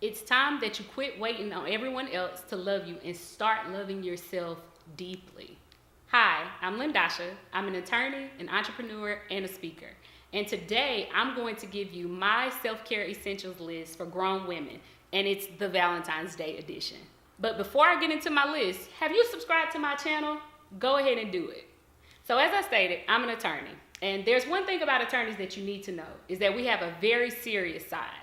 It's time that you quit waiting on everyone else to love you and start loving yourself deeply. Hi, I'm Lyndosha. I'm an attorney, an entrepreneur, and a speaker. And today I'm going to give you my self-care essentials list for grown women, and it's the Valentine's Day edition. But before I get into my list, have you subscribed to my channel? Go ahead and do it. So as I stated, I'm an attorney. And there's one thing about attorneys that you need to know is that we have a very serious side.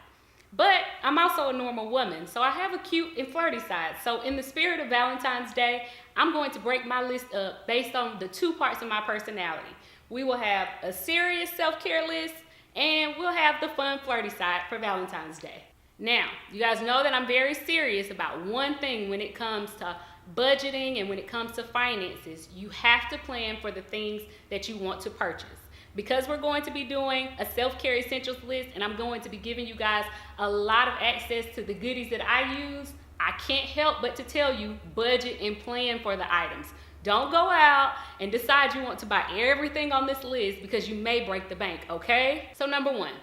But I'm also a normal woman, so I have a cute and flirty side. So in the spirit of Valentine's Day, I'm going to break my list up based on the two parts of my personality. We will have a serious self-care list, and we'll have the fun, flirty side for Valentine's Day. Now, you guys know that I'm very serious about one thing when it comes to budgeting and when it comes to finances. You have to plan for the things that you want to purchase. Because we're going to be doing a self-care essentials list and I'm going to be giving you guys a lot of access to the goodies that I use, I can't help but to tell you, budget and plan for the items. Don't go out and decide you want to buy everything on this list because you may break the bank, okay? So number one,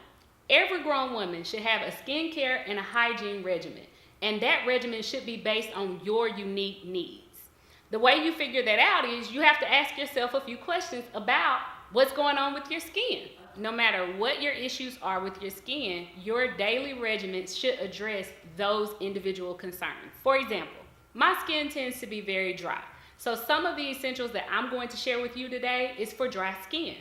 every grown woman should have a skincare and a hygiene regimen. And that regimen should be based on your unique needs. The way you figure that out is you have to ask yourself a few questions about what's going on with your skin. No matter what your issues are with your skin, your daily regimen should address those individual concerns. For example, my skin tends to be very dry. So some of the essentials that I'm going to share with you today is for dry skin.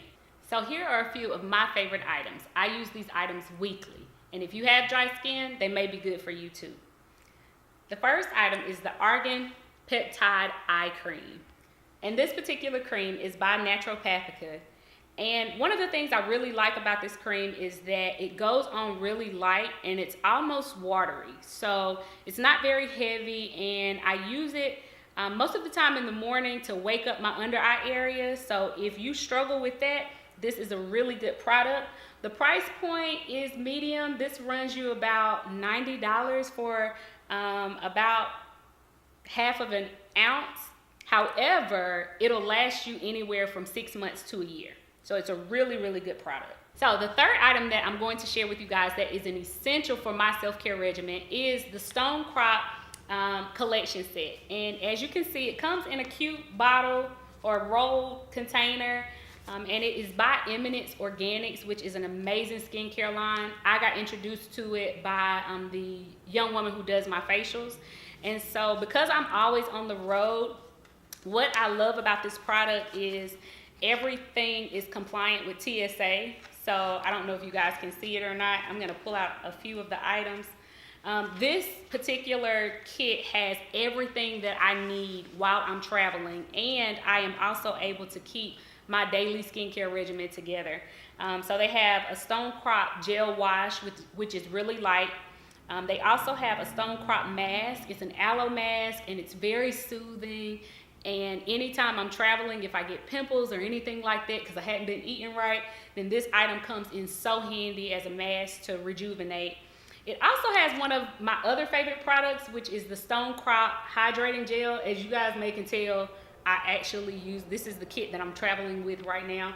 So here are a few of my favorite items. I use these items weekly. And if you have dry skin, they may be good for you too. The first item is the Argan Peptide Eye Cream. And this particular cream is by Naturopathica. And one of the things I really like about this cream is that it goes on really light and it's almost watery. So it's not very heavy, and I use it most of the time in the morning to wake up my under eye area. So if you struggle with that, this is a really good product. The price point is medium. This runs you about $90 for about half of an ounce. However, it'll last you anywhere from 6 months to a year. So it's a really, really good product. So the third item that I'm going to share with you guys that is an essential for my self-care regimen is the Stone Crop collection set. And as you can see, it comes in a cute bottle or rolled container. And it is by Eminence Organics, which is an amazing skincare line. I got introduced to it by the young woman who does my facials. And so because I'm always on the road, what I love about this product is everything is compliant with TSA. So I don't know if you guys can see it or not. I'm gonna pull out a few of the items. This particular kit has everything that I need while I'm traveling, and I am also able to keep my daily skincare regimen together. So they have a Stone Crop gel wash, which is really light. They also have a Stone Crop mask. It's an aloe mask, and it's very soothing. And anytime I'm traveling, if I get pimples or anything like that because I hadn't been eating right, then this item comes in so handy as a mask to rejuvenate. It also has one of my other favorite products, which is the Stone Crop Hydrating Gel. As you guys may can tell, I actually use, this is the kit that I'm traveling with right now.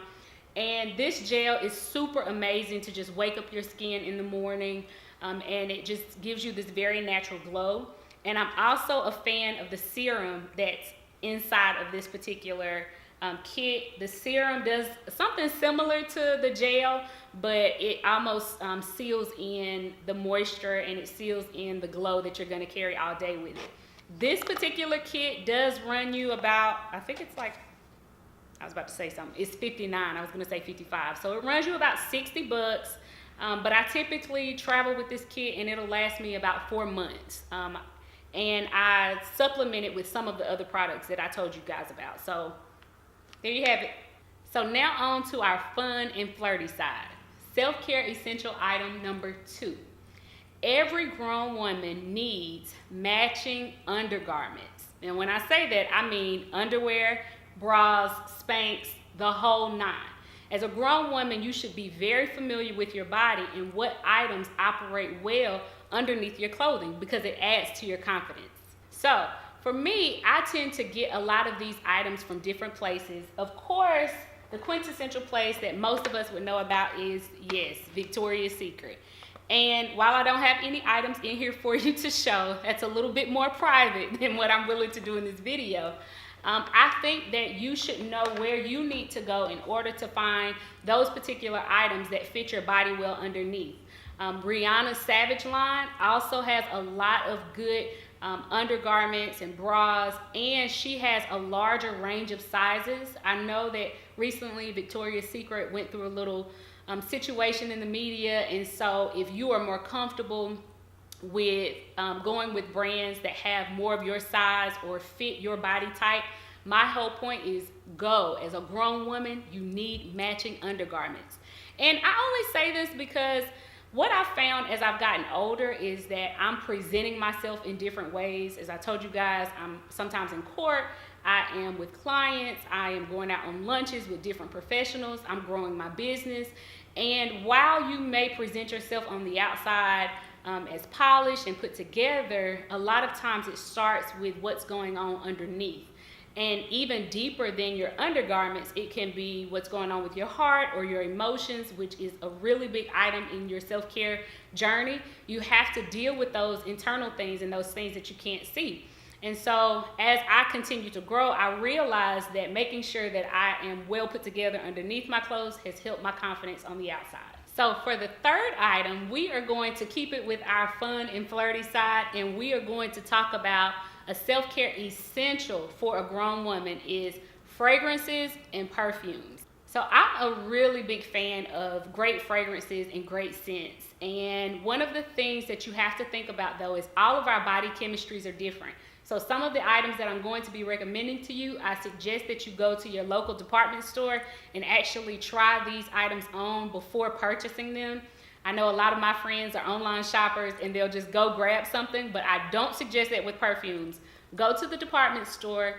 And this gel is super amazing to just wake up your skin in the morning, and it just gives you this very natural glow. And I'm also a fan of the serum that's inside of this particular kit. The serum does something similar to the gel, but it almost seals in the moisture and it seals in the glow that you're gonna carry all day with it. This particular kit does run you about, I think it's like, I was about to say something, it's 59, I was gonna say 55. So it runs you about 60 bucks, but I typically travel with this kit and it'll last me about 4 months. And I supplement it with some of the other products that I told you guys about. So there you have it. So now on to our fun and flirty side. Self-care essential item number 2. Every grown woman needs matching undergarments. And when I say that, I mean underwear, bras, Spanx, the whole nine. As a grown woman, you should be very familiar with your body and what items operate well underneath your clothing because it adds to your confidence. So for me, I tend to get a lot of these items from different places. Of course, the quintessential place that most of us would know about is, yes, Victoria's Secret. And while I don't have any items in here for you to show, that's a little bit more private than what I'm willing to do in this video. I think that you should know where you need to go in order to find those particular items that fit your body well underneath. Rihanna's Savage line also has a lot of good undergarments and bras, and she has a larger range of sizes. I know that recently Victoria's Secret went through a little situation in the media, and so if you are more comfortable with going with brands that have more of your size or fit your body type, my whole point is go. As a grown woman, you need matching undergarments. And I only say this because what I've found as I've gotten older is that I'm presenting myself in different ways. As I told you guys, I'm sometimes in court, I am with clients, I am going out on lunches with different professionals, I'm growing my business. And while you may present yourself on the outside as polished and put together, a lot of times it starts with what's going on underneath. And even deeper than your undergarments, it can be what's going on with your heart or your emotions, which is a really big item in your self-care journey. You have to deal with those internal things and those things that you can't see. And so as I continue to grow, I realize that making sure that I am well put together underneath my clothes has helped my confidence on the outside. So for the third item, we are going to keep it with our fun and flirty side, and we are going to talk about a self-care essential for a grown woman is fragrances and perfumes. So I'm a really big fan of great fragrances and great scents. And one of the things that you have to think about though is all of our body chemistries are different. So some of the items that I'm going to be recommending to you, I suggest that you go to your local department store and actually try these items on before purchasing them. I know a lot of my friends are online shoppers and they'll just go grab something, but I don't suggest that with perfumes. Go to the department store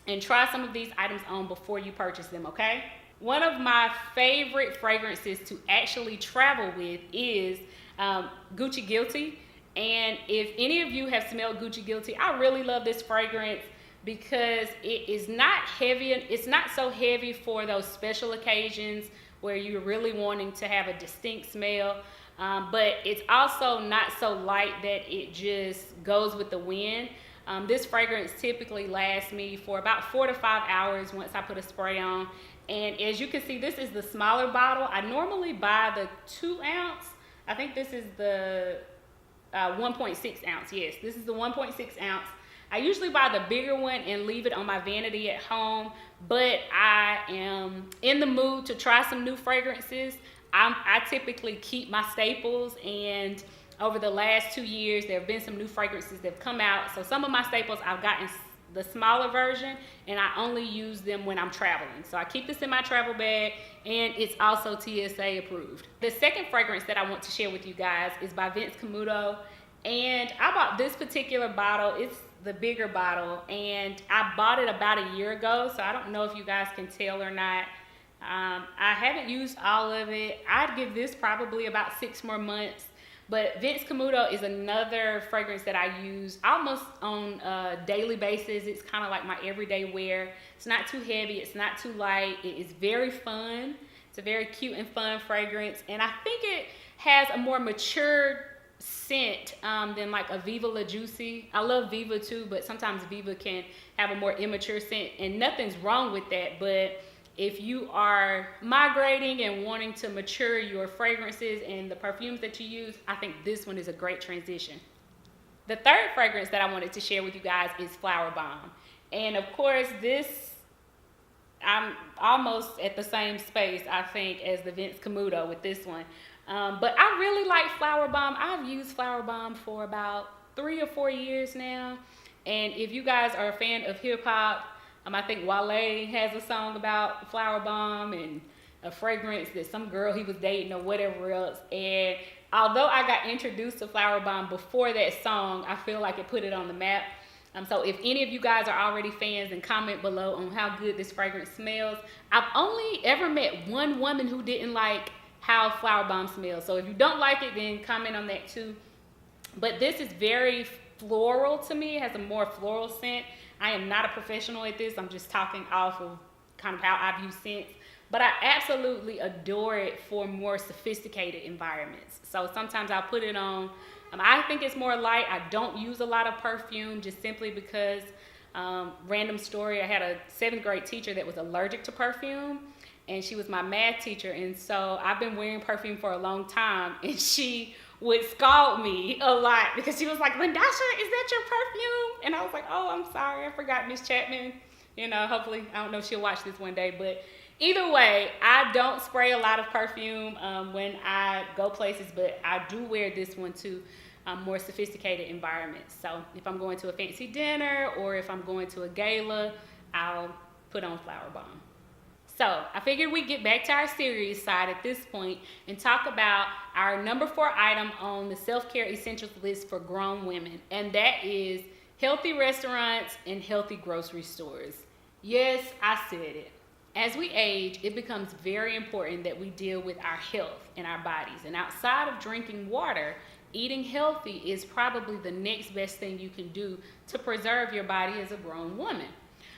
and try some of these items on before you purchase them, okay? One of my favorite fragrances to actually travel with is Gucci Guilty. And if any of you have smelled Gucci Guilty, I really love this fragrance because it is not heavy. It's not so heavy for those special occasions where you're really wanting to have a distinct smell, but it's also not so light that it just goes with the wind. This fragrance typically lasts me for about 4 to 5 hours once I put a spray on. And as you can see, this is the smaller bottle. I normally buy the 2 ounce. I think this is the 1.6 ounce. Yes, this is the 1.6 ounce. I usually buy the bigger one and leave it on my vanity at home, but I am in the mood to try some new fragrances. I typically keep my staples, and over the last 2 years, there have been some new fragrances that have come out. So some of my staples, I've gotten the smaller version, and I only use them when I'm traveling. So I keep this in my travel bag, and it's also TSA approved. The second fragrance that I want to share with you guys is by Vince Camuto, and I bought this particular bottle. It's the bigger bottle, and I bought it about a year ago, so I don't know if you guys can tell or not. I haven't used all of it. I'd give this probably about 6 more months. But Vince Camuto is another fragrance that I use almost on a daily basis. It's kind of like my everyday wear. It's not too heavy. It's not too light. It is very fun. It's a very cute and fun fragrance. And I think it has a more mature scent than like a Viva La Juicy. I love Viva too, but sometimes Viva can have a more immature scent. And nothing's wrong with that. But if you are migrating and wanting to mature your fragrances and the perfumes that you use, I think this one is a great transition. The third fragrance that I wanted to share with you guys is Flower Bomb. And of course, I'm almost at the same space, I think, as the Vince Camuto with this one. But I really like Flower Bomb. I've used Flower Bomb for about 3 or 4 years now. And if you guys are a fan of hip hop, I think Wale has a song about Flower Bomb and a fragrance that some girl he was dating or whatever else. And although I got introduced to Flower Bomb before that song, I feel like it put it on the map. So if any of you guys are already fans, then comment below on how good this fragrance smells. I've only ever met one woman who didn't like how Flower Bomb smells. So if you don't like it, then comment on that too. But this is very floral to me. It has a more floral scent. I am not a professional at this. I'm just talking off of kind of how I've used scents. but I absolutely adore it for more sophisticated environments. So sometimes I'll put it on. I think it's more light. I don't use a lot of perfume just simply because, random story, I had a 7th grade teacher that was allergic to perfume, and she was my math teacher. And so I've been wearing perfume for a long time, and she would scold me a lot because she was like, Lyndosha, is that your perfume? And I was like, oh, I'm sorry, I forgot, Miss Chapman. You know, hopefully, I don't know if she'll watch this one day, but either way, I don't spray a lot of perfume when I go places, but I do wear this one to more sophisticated environments. So if I'm going to a fancy dinner or if I'm going to a gala, I'll put on Flower Bomb. So I figured we'd get back to our serious side at this point and talk about our number 4 item on the self-care essentials list for grown women, and that is healthy restaurants and healthy grocery stores. Yes, I said it. As we age, it becomes very important that we deal with our health and our bodies. And outside of drinking water, eating healthy is probably the next best thing you can do to preserve your body as a grown woman.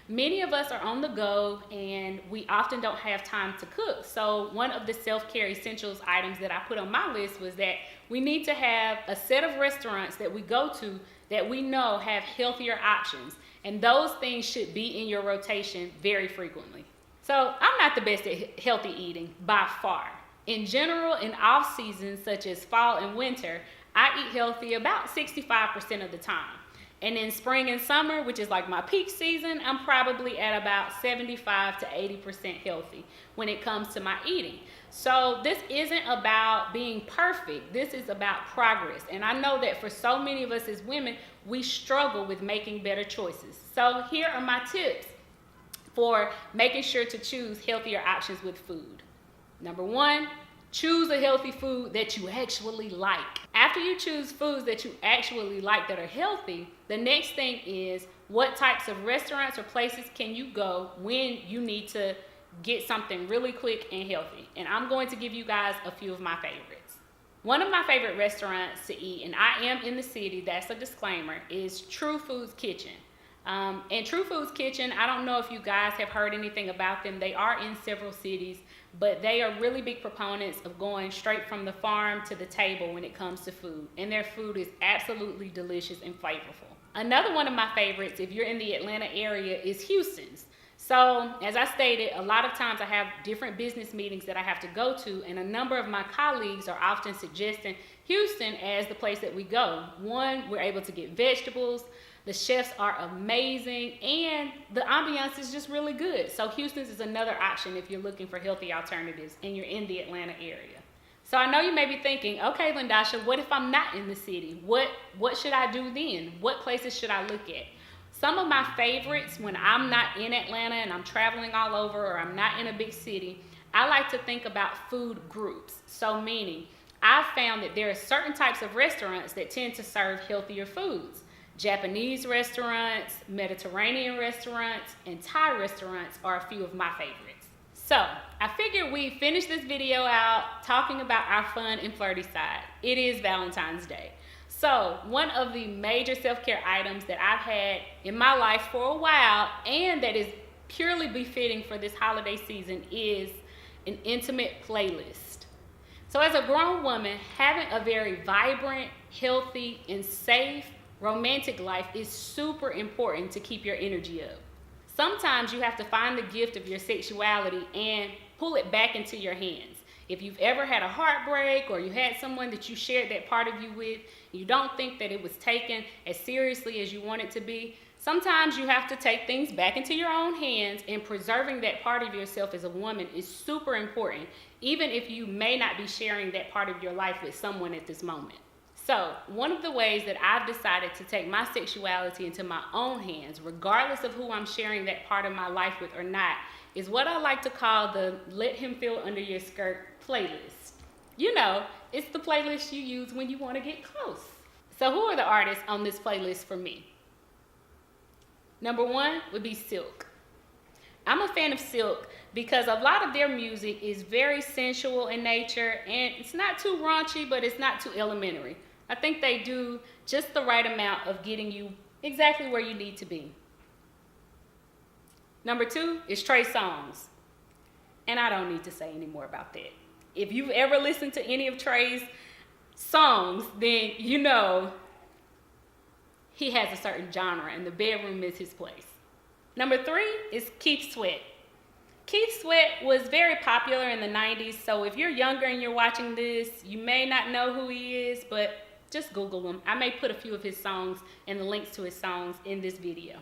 Many of us are on the go and we often don't have time to cook. So one of the self-care essentials items that I put on my list was that we need to have a set of restaurants that we go to that we know have healthier options. And those things should be in your rotation very frequently. So I'm not the best at healthy eating by far. In general, in off seasons such as fall and winter, I eat healthy about 65% of the time. And in spring and summer, which is like my peak season, I'm probably at about 75 to 80% healthy when it comes to my eating. So this isn't about being perfect. This is about progress. And I know that for so many of us as women, we struggle with making better choices. So here are my tips for making sure to choose healthier options with food. Number 1, choose a healthy food that you actually like. After you choose foods that you actually like that are healthy, the next thing is what types of restaurants or places can you go when you need to get something really quick and healthy. And I'm going to give you guys a few of my favorites. One of my favorite restaurants to eat, and I am in the city, that's a disclaimer, is True Foods Kitchen. And True Foods Kitchen, I don't know if you guys have heard anything about them. They are in several cities, but they are really big proponents of going straight from the farm to the table when it comes to food. And their food is absolutely delicious and flavorful. Another one of my favorites, if you're in the Atlanta area, is Houston's. So, as I stated, a lot of times I have different business meetings that I have to go to, and a number of my colleagues are often suggesting Houston as the place that we go. One, we're able to get vegetables. The chefs are amazing, and the ambiance is just really good. So Houston's is another option if you're looking for healthy alternatives and you're in the Atlanta area. So I know you may be thinking, okay, Lyndosha, what if I'm not in the city? What should I do then? What places should I look at? Some of my favorites when I'm not in Atlanta and I'm traveling all over or I'm not in a big city, I like to think about food groups. So meaning, I've found that there are certain types of restaurants that tend to serve healthier foods. Japanese restaurants, Mediterranean restaurants, and Thai restaurants are a few of my favorites. So, I figured we'd finish this video out talking about our fun and flirty side. It is Valentine's Day. So, one of the major self-care items that I've had in my life for a while and that is purely befitting for this holiday season is an intimate playlist. So, as a grown woman, having a very vibrant, healthy, and safe romantic life is super important to keep your energy up. Sometimes you have to find the gift of your sexuality and pull it back into your hands. If you've ever had a heartbreak or you had someone that you shared that part of you with, you don't think that it was taken as seriously as you want it to be, sometimes you have to take things back into your own hands, and preserving that part of yourself as a woman is super important, even if you may not be sharing that part of your life with someone at this moment. So, one of the ways that I've decided to take my sexuality into my own hands, regardless of who I'm sharing that part of my life with or not, is what I like to call the Let Him Feel Under Your Skirt playlist. You know, it's the playlist you use when you want to get close. So, who are the artists on this playlist for me? Number 1 would be Silk. I'm a fan of Silk because a lot of their music is very sensual in nature, and it's not too raunchy, but it's not too elementary. I think they do just the right amount of getting you exactly where you need to be. Number 2 is Trey Songz. And I don't need to say any more about that. If you've ever listened to any of Trey's songs, then you know he has a certain genre, and the bedroom is his place. Number 3 is Keith Sweat. Keith Sweat was very popular in the 90s, so if you're younger and you're watching this, you may not know who he is, but just Google him. I may put a few of his songs and the links to his songs in this video.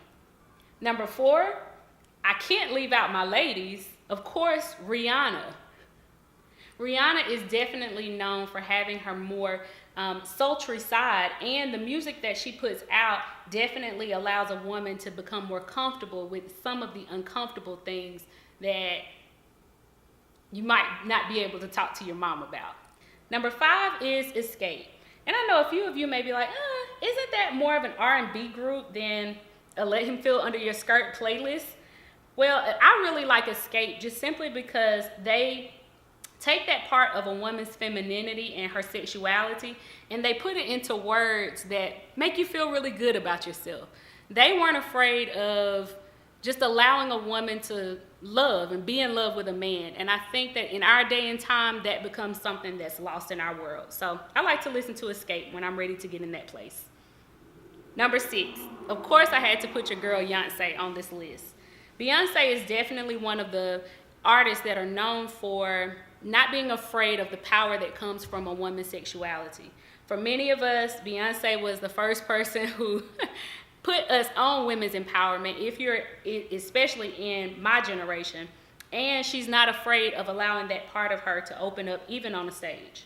Number 4, I can't leave out my ladies. Of course, Rihanna. Rihanna is definitely known for having her more sultry side, and the music that she puts out definitely allows a woman to become more comfortable with some of the uncomfortable things that you might not be able to talk to your mom about. Number 5 is Escape. And I know a few of you may be like, isn't that more of an R&B group than a Let Him Feel Under Your Skirt playlist? Well, I really like Escape just simply because they take that part of a woman's femininity and her sexuality, and they put it into words that make you feel really good about yourself. They weren't afraid of just allowing a woman to love and be in love with a man. And I think that in our day and time, that becomes something that's lost in our world. So I like to listen to Escape when I'm ready to get in that place. Number 6, of course I had to put your girl Beyonce on this list. Beyonce is definitely one of the artists that are known for not being afraid of the power that comes from a woman's sexuality. For many of us, Beyonce was the first person who put us on women's empowerment, especially in my generation. And she's not afraid of allowing that part of her to open up even on a stage.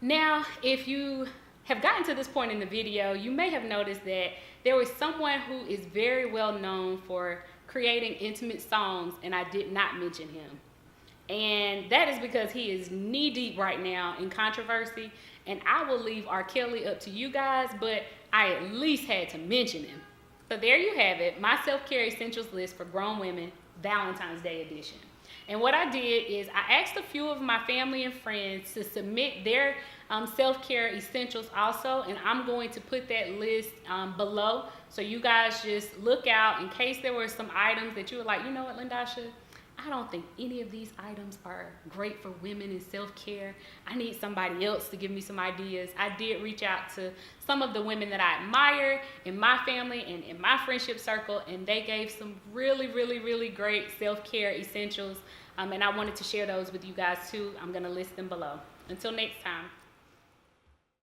Now, if you have gotten to this point in the video, you may have noticed that there was someone who is very well known for creating intimate songs, and I did not mention him. And that is because he is knee deep right now in controversy, and I will leave R. Kelly up to you guys, but I at least had to mention him. So there you have it, my self-care essentials list for grown women, Valentine's Day edition. And what I did is I asked a few of my family and friends to submit their self-care essentials also, and I'm going to put that list below. So you guys just look out in case there were some items that you were like, you know what, Lyndosha, I don't think any of these items are great for women in self-care. I need somebody else to give me some ideas. I did reach out to some of the women that I admire in my family and in my friendship circle, and they gave some really, really, really great self-care essentials. And I wanted to share those with you guys too. I'm gonna list them below. Until next time.